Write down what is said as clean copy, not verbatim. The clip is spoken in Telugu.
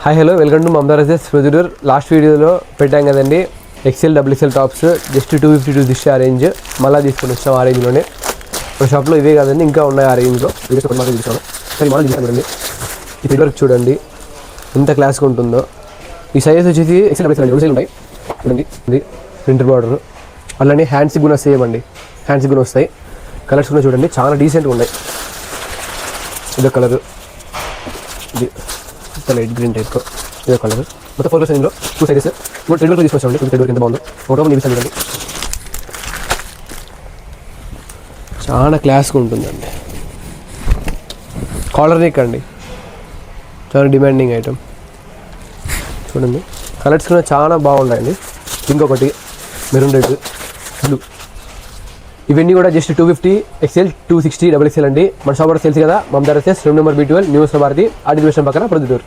Hi hello welcome to Mamata dresses Proddatur. Last వీడియోలో పెట్టాం కదండి excel double tops just 252 this ఆ రేంజ్. మళ్ళీ తీసుకొని వచ్చాం ఆ రేంజ్లోనే. ఒక షాప్లో ఇవే కాదండి ఇంకా ఉన్నాయి ఆ రేంజ్లో. వీడియోస్ కొన్ని మాత్రం చూసాను కానీ మళ్ళీ చూసాను చూడండి. ఈ ఫిట్ వర్క్ చూడండి ఎంత క్లాస్గా ఉంటుందో. ఈ సైజ్ వచ్చేసి ఎక్సెల్ డబుల్ రెండు సైజులు ఉంటాయి చూడండి. ఇది ప్రింటర్ బార్డర్ అలానే హ్యాండ్స్కి కూడా సేమ్ అండి. హ్యాండ్స్కి కూడా వస్తాయి. కలర్స్ కూడా చూడండి చాలా డీసెంట్గా ఉన్నాయి. ఇదో కలరు, ఇది లైట్ గ్రీన్ టైప్, ఇదో కలర్. మొత్తం 4 సైజ్లో 2 సైజెస్. ఇప్పుడు ట్రెడ్ వర్క్ తీసుకొచ్చామండి. ట్రెడ్ వర్క్ ఎంత బాగుందో ఫోటో చూపిస్తాను చూడండి. చాలా క్లాస్గా ఉంటుందండి. కాలర్ నెక్ అండి, చాలా డిమాండింగ్ ఐటమ్ చూడండి. కలర్స్ కూడా చాలా బాగున్నాయండి. ఇంకొకటి మెరూన్ రెడ్, బ్లూ. ఇవన్నీ కూడా జస్ట్ 250 ఎక్స్ఎల్, 260 డబుల్ ఎక్స్ఎల్ అండి. మన షాప్ కూడా తెలుసు కదా, Mamata dresses 2 number B12 news Bharati RT division పక్కన ప్రొద్దుటూరు.